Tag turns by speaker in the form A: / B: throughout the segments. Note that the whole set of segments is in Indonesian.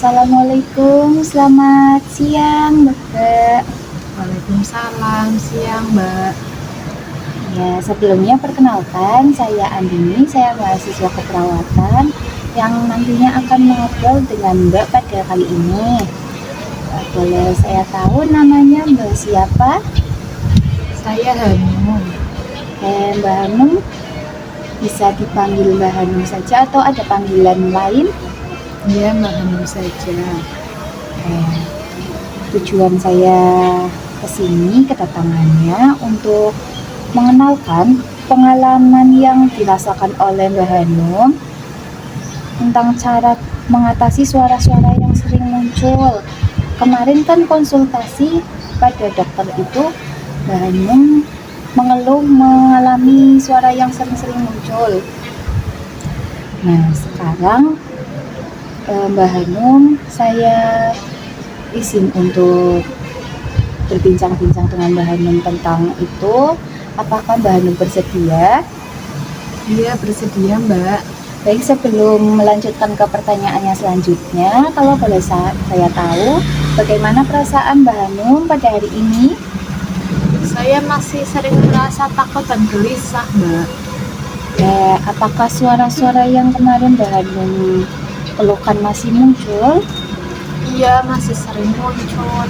A: Assalamualaikum, selamat siang Mbak.
B: Waalaikumsalam, siang Mbak.
A: Ya, sebelumnya perkenalkan, saya Andini, saya mahasiswa keperawatan yang nantinya akan mengobrol dengan Mbak pada kali ini. Boleh saya tahu namanya Mbak siapa?
B: Saya Hanum.
A: Mbak Hanum, bisa dipanggil Mbak Hanum saja atau ada panggilan lain?
B: Iya, Mbak Hanum saja.
A: Tujuan saya kesini kedatangannya untuk mengenalkan pengalaman yang dirasakan oleh Mbak Hanum tentang cara mengatasi suara-suara yang sering muncul. Kemarin kan konsultasi pada dokter itu Mbak Hanum mengeluh mengalami suara yang sering-sering muncul. Nah, sekarang Mbak Hanum, saya izin untuk berbincang-bincang dengan Mbak Hanum tentang itu. Apakah Mbak Hanum bersedia?
B: Iya, bersedia Mbak.
A: Baik, sebelum melanjutkan ke pertanyaannya selanjutnya, kalau boleh saya tahu bagaimana perasaan Mbak Hanum pada hari ini?
B: Saya masih sering merasa takut dan gelisah Mbak.
A: Apakah suara-suara yang kemarin Mbak Hanum keluhkan masih muncul?
B: Iya, masih sering muncul.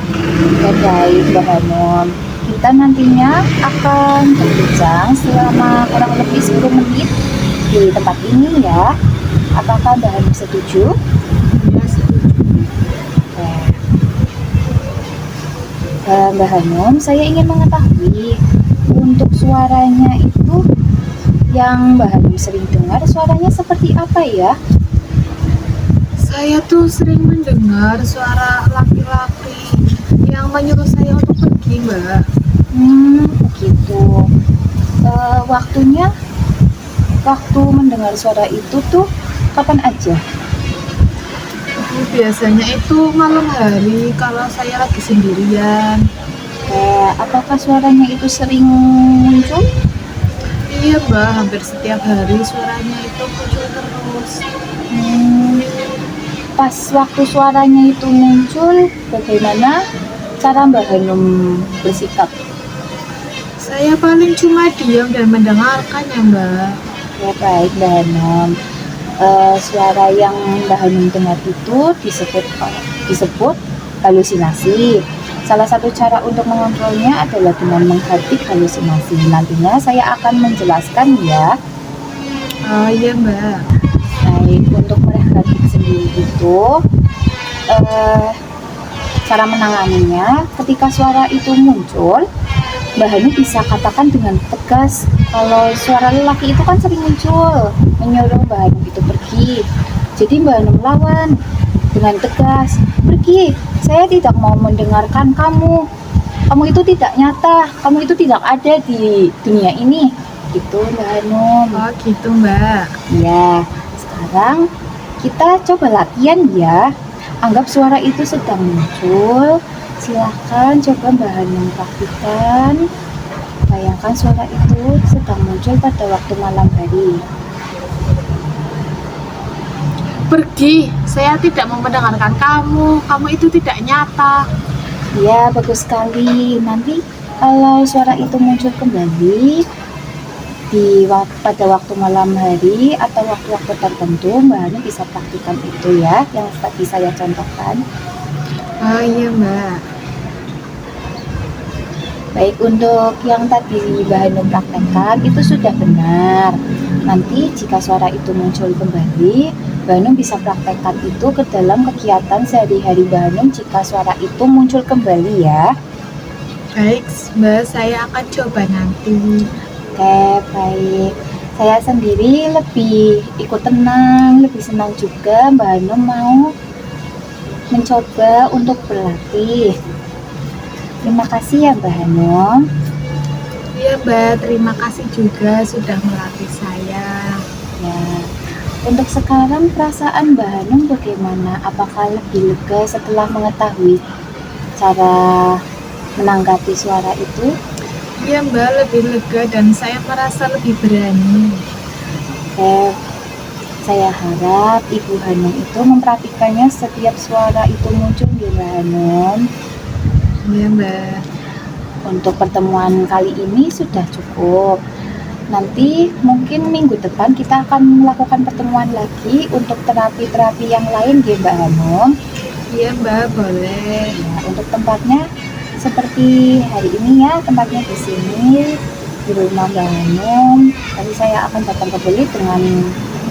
A: Baik Mbak Hanum, kita nantinya akan berbincang selama kurang lebih 10 menit di tempat ini ya. Apakah Mbak Hanum setuju?
B: Iya, setuju.
A: Mbak Hanum, saya ingin mengetahui untuk suaranya itu yang Mbak Hanum sering dengar, suaranya seperti apa ya?
B: Saya tuh sering mendengar suara laki-laki yang menyuruh saya untuk pergi Mbak.
A: Begitu. Waktu mendengar suara itu tuh kapan aja?
B: Biasanya itu malam hari kalau saya lagi sendirian.
A: Apakah suaranya itu sering muncul?
B: Iya Mbak, hampir setiap hari suaranya itu muncul terus.
A: Pas waktu suaranya itu muncul, bagaimana cara Mbak Hanum bersikap?
B: Saya paling cuma diam dan mendengarkan ya Mbak.
A: Ya baik Mbak Hanum. Suara yang Mbak Hanum dengar itu disebut halusinasi. Salah satu cara untuk mengontrolnya adalah dengan menghardik halusinasi. Nantinya saya akan menjelaskan ya.
B: Oh iya Mbak.
A: Baik, untuk menghardik sendiri itu cara menanganinya ketika suara itu muncul, Mbak Hanum bisa katakan dengan tegas. Kalau suara lelaki itu kan sering muncul menyuruh Mbak Hanum itu pergi, jadi Mbak Hanum lawan dengan tegas, pergi, saya tidak mau mendengarkan kamu itu tidak nyata, kamu itu tidak ada di dunia ini, gitu Mbak Hanum.
B: Oh gitu Mbak.
A: Ya, sekarang kita coba latihan ya. Anggap suara itu sedang muncul. Silahkan coba Mbak Hanum praktikkan. Bayangkan suara itu sedang muncul pada waktu malam hari.
B: Pergi, saya tidak mau mendengarkan kamu itu tidak nyata.
A: Ya, bagus sekali. Nanti kalau suara itu muncul kembali pada waktu malam hari atau waktu-waktu tertentu, Mbak Hanum bisa praktikkan itu ya, yang tadi saya contohkan.
B: Oh iya Mbak.
A: Baik, untuk yang tadi Mbak Hanum praktekkan itu sudah benar. Nanti jika suara itu muncul kembali, Mbak Hanum bisa praktekkan itu ke dalam kegiatan sehari-hari Mbak Hanum jika suara itu muncul kembali ya.
B: Baik Mbak, saya akan coba nanti.
A: Oke, baik. Saya sendiri lebih ikut tenang, lebih senang juga Mbak Hanum mau mencoba untuk berlatih. Terima kasih ya Mbak Hanum.
B: Iya Mbak, terima kasih juga sudah melatih saya.
A: Ya, untuk sekarang perasaan Mbak Hanum bagaimana? Apakah lebih lega setelah mengetahui cara menanggapi suara itu?
B: Iya Mbak, lebih lega dan saya merasa lebih berani.
A: Saya harap Ibu Hanum itu memperhatikannya setiap suara itu muncul nggih Mbak Hanum.
B: Iya Mbak.
A: Untuk pertemuan kali ini sudah cukup. Nanti mungkin minggu depan kita akan melakukan pertemuan lagi untuk terapi-terapi yang lain nggih Mbak Hanum.
B: Iya Mbak, boleh.
A: Ya, untuk tempatnya seperti hari ini ya, tempatnya di sini di rumah Mbak Hanum. Nanti saya akan datang kembali dengan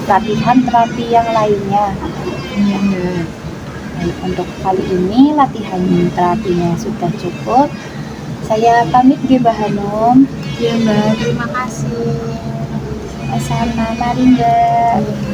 A: latihan terapi yang lainnya.
B: Iya Mbak.
A: Baik, untuk kali ini latihan terapinya sudah cukup. Saya pamit nggih Mbak Hanum.
B: Iya Mbak, terima kasih.
A: Sama-sama, mari Mbak.